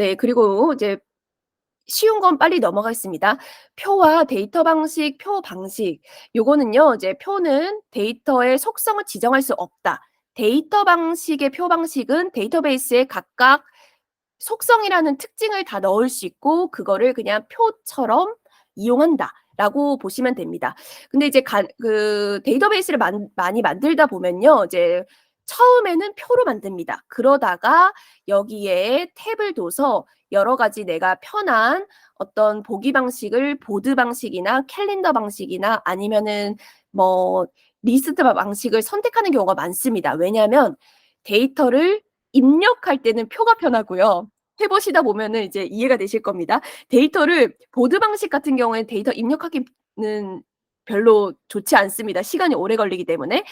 네. 그리고 이제 쉬운 건 빨리 넘어가겠습니다. 표와 데이터 방식, 표 방식. 요거는요. 이제 표는 데이터의 속성을 지정할 수 없다. 데이터 방식의 표 방식은 데이터베이스에 각각 속성이라는 특징을 다 넣을 수 있고 그거를 그냥 표처럼 이용한다라고 보시면 됩니다. 근데 이제 그 데이터베이스를 많이 만들다 보면요. 이제 처음에는 표로 만듭니다. 그러다가 여기에 탭을 둬서 여러 가지 내가 편한 어떤 보기 방식을 보드 방식이나 캘린더 방식이나 아니면은 뭐 리스트 방식을 선택하는 경우가 많습니다. 왜냐하면 데이터를 입력할 때는 표가 편하고요. 해 보시다 보면은 이제 이해가 되실 겁니다. 데이터를 보드 방식 같은 경우에는 데이터 입력하기는 별로 좋지 않습니다. 시간이 오래 걸리기 때문에.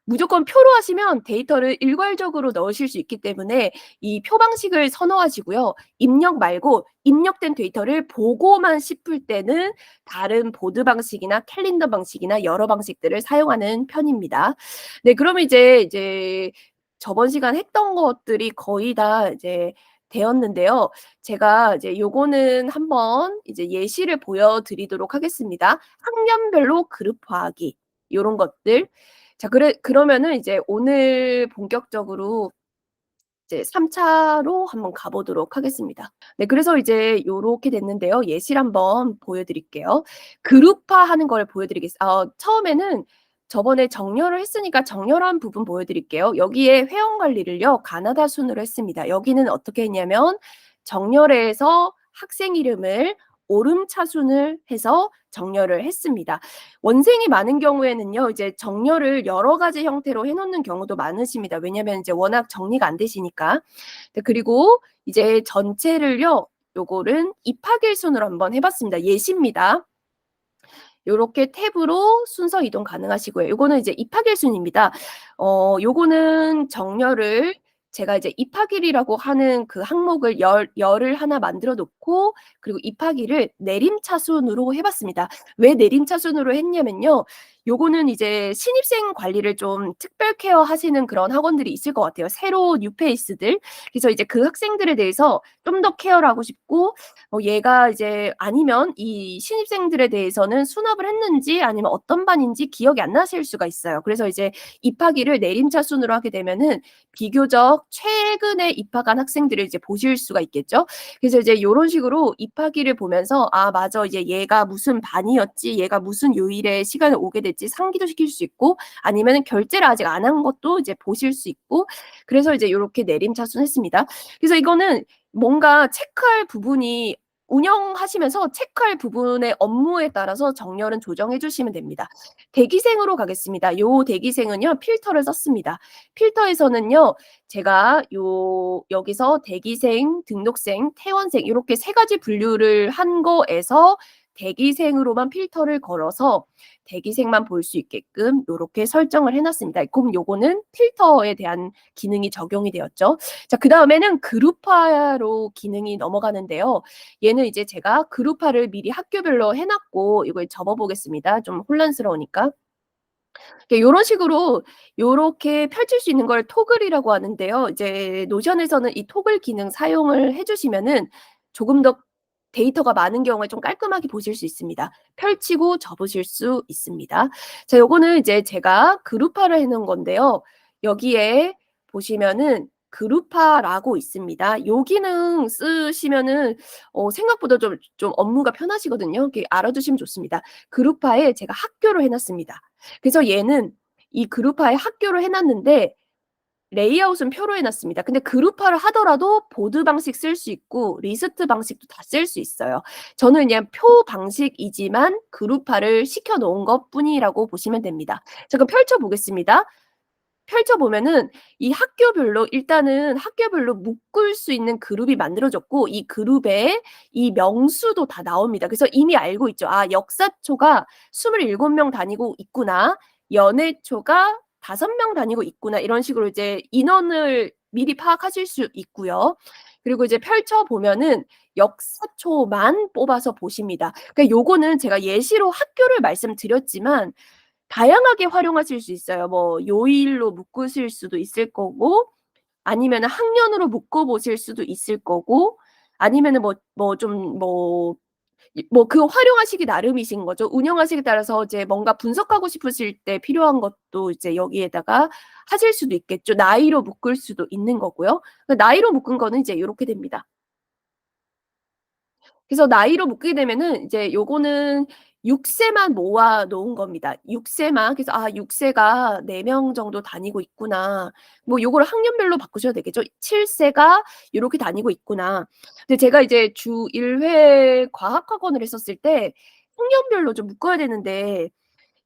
무조건 표로 하시면 데이터를 일괄적으로 넣으실 수 있기 때문에 이 표 방식을 선호하시고요. 입력 말고 입력된 데이터를 보고만 싶을 때는 다른 보드 방식이나 캘린더 방식이나 여러 방식들을 사용하는 편입니다. 네, 그러면 이제 저번 시간 했던 것들이 거의 다 이제 되었는데요. 제가 이제 요거는 한번 이제 예시를 보여드리도록 하겠습니다. 학년별로 그룹화하기 요런 것들. 자, 그러면은 이제 오늘 본격적으로 이제 3 차로 한번 가 보도록 하겠습니다. 네, 그래서 이제 요렇게 됐는데요. 예시를 한번 보여드릴게요. 그룹화하는 걸 처음에는 저번에 정렬을 했으니까 정렬한 부분 보여드릴게요. 여기에 회원 관리를요. 가나다 순으로 했습니다. 여기는 어떻게 했냐면 정렬해서 학생 이름을 오름차순을 해서 정렬을 했습니다. 원생이 많은 경우에는요. 이제 정렬을 여러 가지 형태로 해 놓는 경우도 많으십니다. 왜냐면 이제 워낙 정리가 안 되시니까. 네, 그리고 이제 전체를요. 요거는 입학일 순으로 한번 해 봤습니다. 예시입니다. 요렇게 탭으로 순서 이동 가능하시고요. 요거는 이제 입학일 순입니다. 요거는 정렬을 제가 이제 입학일이라고 하는 그 항목을 열을 하나 만들어 놓고 그리고 입학일을 내림차순으로 해 봤습니다. 왜 내림차순으로 했냐면요. 요거는 이제 신입생 관리를 좀 특별 케어하시는 그런 학원들이 있을 것 같아요. 새로 뉴페이스들. 그래서 이제 그 학생들에 대해서 좀 더 케어를 하고 싶고 얘가 이제 아니면 이 신입생들에 대해서는 수납을 했는지 아니면 어떤 반인지 기억이 안 나실 수가 있어요. 그래서 이제 입학일을 내림차순으로 하게 되면은 비교적 최근에 입학한 학생들을 이제 보실 수가 있겠죠. 그래서 이제 요런 식으로 입학일을 보면서 '아 맞아. 이제 얘가 무슨 반이었지. 얘가 무슨 요일에 시간에 오게 됐지.' 상기도 시킬 수 있고 아니면은 결제를 아직 안 한 것도 이제 보실 수 있고 그래서 이제 요렇게 내림차순했습니다. 그래서 이거는 뭔가 체크할 부분이 운영하시면서 체크할 부분의 업무에 따라서 정렬은 조정해 주시면 됩니다. 대기생으로 가겠습니다. 요 대기생은요. 필터를 썼습니다. 필터에서는요. 제가 여기서 대기생, 등록생, 퇴원생 요렇게 세 가지 분류를 한 거에서 대기생으로만 필터를 걸어서 대기생만 볼 수 있게끔 요렇게 설정을 해 놨습니다. 그럼 요거는 필터에 대한 기능이 적용이 되었죠. 자, 그다음에는 그룹화로 기능이 넘어가는데요. 얘는 이제 제가 그룹화를 미리 학교별로 해 놨고 이걸 접어 보겠습니다. 좀 혼란스러우니까. 요런 식으로 요렇게 펼칠 수 있는 걸 토글이라고 하는데요. 이제 노션에서는 이 토글 기능 사용을 해 주시면은 조금 더 데이터가 많은 경우에 좀 깔끔하게 보실 수 있습니다. 펼치고 접으실 수 있습니다. 자, 요거는 이제 제가 그룹화를 해 놓은 건데요. 여기에 보시면은 그룹화라고 있습니다. 요 기능 쓰시면은 생각보다 좀 업무가 편하시거든요. 이렇게 알아두시면 좋습니다. 그룹화에 제가 학교로 해 놨습니다. 그래서 얘는 이 그룹화에 학교로 해 놨는데 레이아웃은 표로 해 놨습니다. 근데 그룹화를 하더라도 보드 방식 쓸 수 있고 리스트 방식도 다 쓸 수 있어요. 저는 그냥 표 방식이지만 그룹화를 시켜 놓은 것뿐이라고 보시면 됩니다. 자, 그럼 펼쳐 보겠습니다. 펼쳐 보면은 이 학교별로 일단은 학교별로 묶을 수 있는 그룹이 만들어졌고 이 그룹에 이 명수도 다 나옵니다. 그래서 이미 알고 있죠. '아 역사초가 27명 다니고 있구나. 연애초가 5명 다니고 있구나.' 이런 식으로 이제 인원을 미리 파악하실 수 있고요. 그리고 이제 펼쳐 보면은 역사초만 뽑아서 보십니다. 그러니까 요거는 제가 예시로 학교를 말씀드렸지만 다양하게 활용하실 수 있어요. 뭐 요일로 묶으실 수도 있을 거고 아니면은 학년으로 묶어 보실 수도 있을 거고 아니면은 그 활용하시기 나름이신 거죠. 운영하시기에 따라서 이제 뭔가 분석하고 싶으실 때 필요한 것도 이제 여기에다가 하실 수도 있겠죠. 나이로 묶을 수도 있는 거고요. 그 나이로 묶은 거는 이제 요렇게 됩니다. 그래서 나이로 묶게 되면은 이제 요거는 6 세만 모아 놓은 겁니다. 6 세만. 그래서 '아 6 세가 4명 정도 다니고 있구나.' 뭐 요거를 학년별로 바꾸셔도 되겠죠. 7 세가 요렇게 다니고 있구나. 근데 제가 이제 주 1회 과학학원을 했었을 때 학년별로 좀 묶어야 되는데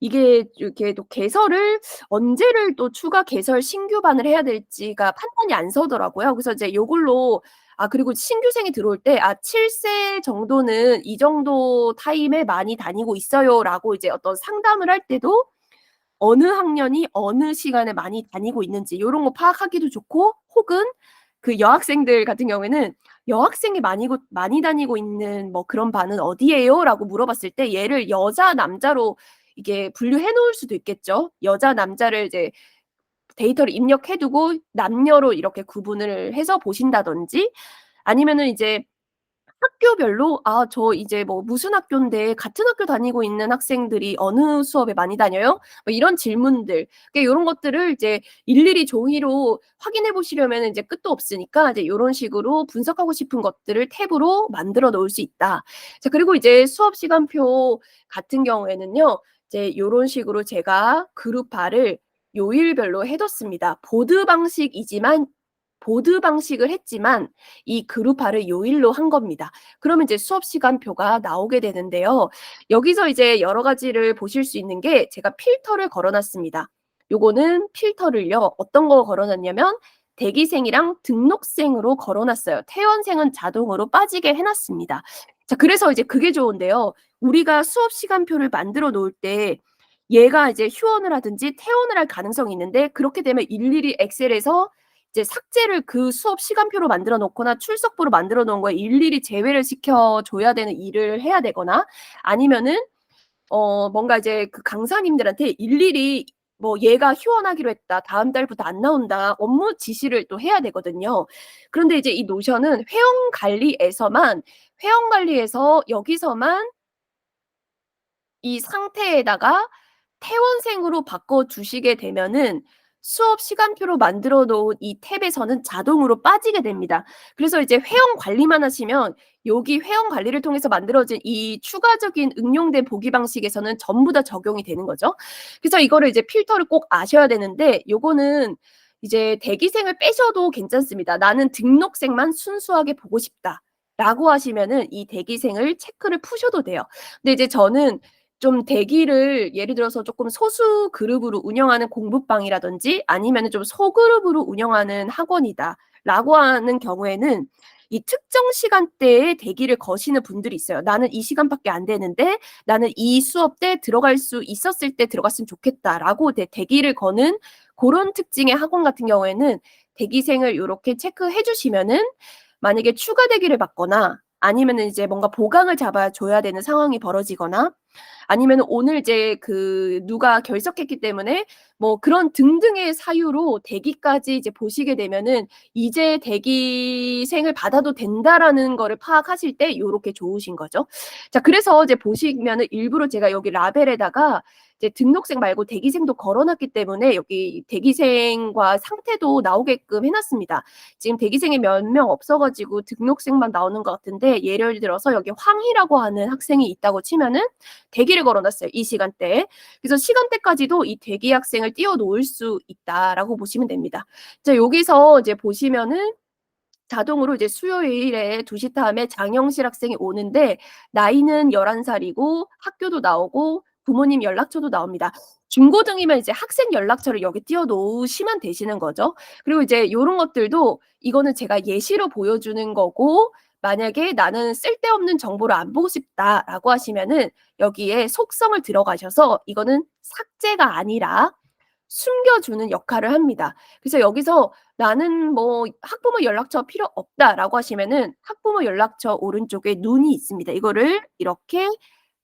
이게 이렇게 또 개설을 언제를 또 추가 개설 신규반을 해야 될지가 판단이 안 서더라고요. 그래서 이제 요걸로 그리고 신규생이 들어올 때 7 세 정도는 이 정도 타임에 많이 다니고 있어요."라고 이제 어떤 상담을 할 때도 어느 학년이 어느 시간에 많이 다니고 있는지 요런 거 파악하기도 좋고, 혹은 그 여학생들 같은 경우에는 "여학생이 많이 다니고 있는 뭐 그런 반은 어디예요?"라고 물어봤을 때 얘를 여자, 남자로 이게 분류해 놓을 수도 있겠죠. 여자, 남자를 이제 데이터를 입력해 두고 남녀로 이렇게 구분을 해서 보신다든지, 아니면은 이제 학교별로 저 이제 뭐 무슨 학교인데 같은 학교 다니고 있는 학생들이 어느 수업에 많이 다녀요?" 뭐 이런 질문들. 요런 것들을 이제 일일이 종이로 확인해 보시려면은 이제 끝도 없으니까 이제 요런 식으로 분석하고 싶은 것들을 탭으로 만들어 놓을 수 있다. 자, 그리고 이제 수업 시간표 같은 경우에는요. 이제 요런 식으로 제가 그룹화를 요일별로 해 뒀습니다. 보드 방식을 했지만 이 그룹화를 요일로 한 겁니다. 그러면 이제 수업 시간표가 나오게 되는데요. 여기서 이제 여러 가지를 보실 수 있는 게, 제가 필터를 걸어 놨습니다. 요거는 필터를요, 어떤 거 걸어 놨냐면 대기생이랑 등록생으로 걸어 놨어요. 퇴원생은 자동으로 빠지게 해 놨습니다. 자, 그래서 이제 그게 좋은데요. 우리가 수업 시간표를 만들어 놓을 때 얘가 이제 휴원을 하든지 퇴원을 할 가능성이 있는데, 그렇게 되면 일일이 엑셀에서 이제 삭제를 그 수업 시간표로 만들어 놓거나 출석부로 만들어 놓은 거에 일일이 제외를 시켜 줘야 되는 일을 해야 되거나, 아니면은 뭔가 이제 그 강사님들한테 일일이 뭐 "얘가 휴원하기로 했다. 다음 달부터 안 나온다." 업무 지시를 또 해야 되거든요. 그런데 이제 이 노션은 회원 관리에서 여기서만 이 상태에다가 퇴원생으로 바꿔 주시게 되면은 수업 시간표로 만들어 놓은 이 탭에서는 자동으로 빠지게 됩니다. 그래서 이제 회원 관리만 하시면 여기 회원 관리를 통해서 만들어진 이 추가적인 응용된 보기 방식에서는 전부 다 적용이 되는 거죠. 그래서 이거를 이제 필터를 꼭 아셔야 되는데, 요거는 이제 대기생을 빼셔도 괜찮습니다. '나는 등록생만 순수하게 보고 싶다.'라고 하시면은 이 대기생을 체크를 푸셔도 돼요. 근데 이제 저는 좀 대기를 예를 들어서 쪼끔 소수 그룹으로 운영하는 공부방이라든지 아니면은 좀 소그룹으로 운영하는 학원이다라고 하는 경우에는 이 특정 시간대에 대기를 거시는 분들이 있어요. '나는 이 시간밖에 안 되는데 나는 이 수업 때 들어갈 수 있었을 때 들어갔으면 좋겠다.'라고 대기를 거는 고런 특징의 학원 같은 경우에는 대기생을 요렇게 체크해 주시면은, 만약에 추가 대기를 받거나 아니면은 이제 뭔가 보강을 잡아 줘야 되는 상황이 벌어지거나, 아니면은 오늘 이제 누가 결석했기 때문에 뭐 그런 등등의 사유로 대기까지 이제 보시게 되면은 '이제 대기생을 받아도 된다.'라는 거를 파악하실 때 요렇게 좋으신 거죠. 자, 그래서 이제 보시면은 일부러 제가 여기 라벨에다가 이제 등록생 말고 대기생도 걸어 놨기 때문에 여기 대기생과 상태도 나오게끔 해 놨습니다. 지금 대기생이 몇 명 없어 가지고 등록생만 나오는 것 같은데, 예를 들어서 여기 황희라고 하는 학생이 있다고 치면은 대기를 걸어 놨어요, 이 시간대에. 그래서 시간대까지도 이 대기 학생을 띄워 놓을 수 있다라고 보시면 됩니다. 자, 여기서 이제 보시면은 자동으로 이제 수요일에 2시 다음에 장영실 학생이 오는데 나이는 11 살이고 학교도 나오고 부모님 연락처도 나옵니다. 중고등이면 이제 학생 연락처를 여기 띄워 놓으시면 되시는 거죠. 그리고 이제 요런 것들도 이거는 제가 예시로 보여주는 거고, 만약에 '나는 쓸데없는 정보를 안 보고 싶다.'라고 하시면은 여기에 속성을 들어가셔서 이거는 삭제가 아니라 숨겨주는 역할을 합니다. 그래서 여기서 '나는 뭐 학부모 연락처 필요 없다.'라고 하시면은 학부모 연락처 오른쪽에 눈이 있습니다. 이거를 이렇게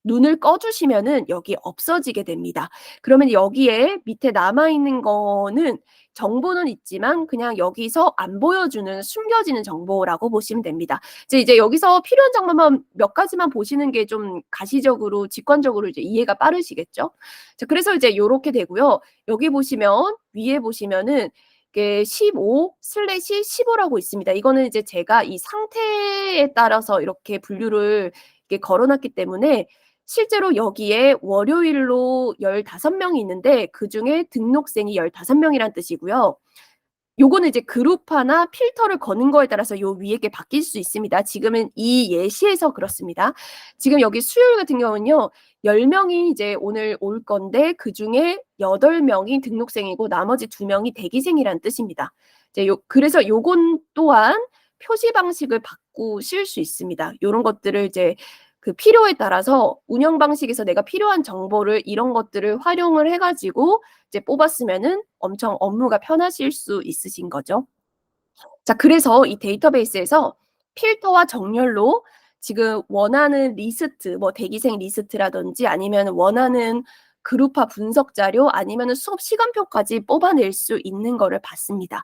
눈을 꺼 주시면은 여기 없어지게 됩니다. 그러면 여기에 밑에 남아 있는 거는 정보는 있지만 그냥 여기서 안 보여주는 숨겨지는 정보라고 보시면 됩니다. 이제 여기서 필요한 정보만 몇 가지만 보시는 게 좀 가시적으로 직관적으로 이제 이해가 빠르시겠죠? 자 그래서 이제 요렇게 되고요. 여기 보시면 위에 보시면은 이게 15/15라고 있습니다. 이거는 이제 제가 이 상태에 따라서 이렇게 분류를 이렇게 걸어 놨기 때문에 실제로 여기에 월요일로 15 명이 있는데 그중에 등록생이 15 명이란 뜻이고요. 요거는 이제 그룹화나 필터를 거는 거에 따라서 요 위에 게 바뀔 수 있습니다. 지금은 이 예시에서 그렇습니다. 지금 여기 수요일 같은 경우는요. 10 명이 이제 오늘 올 건데 그중에 8 명이 등록생이고 나머지 2 명이 대기생이라는 뜻입니다. 이제 그래서 요건 또한 표시 방식을 바꾸실 수 있습니다. 요런 것들을 이제 그 필요에 따라서 운영 방식에서 내가 필요한 정보를 이런 것들을 활용을 해 가지고 이제 뽑았으면은 엄청 업무가 편하실 수 있으신 거죠. 자 그래서 이 데이터베이스에서 필터와 정렬로 지금 원하는 리스트 뭐 대기생 리스트라든지 아니면 원하는 그룹화 분석 자료 아니면은 수업 시간표까지 뽑아낼 수 있는 거를 봤습니다.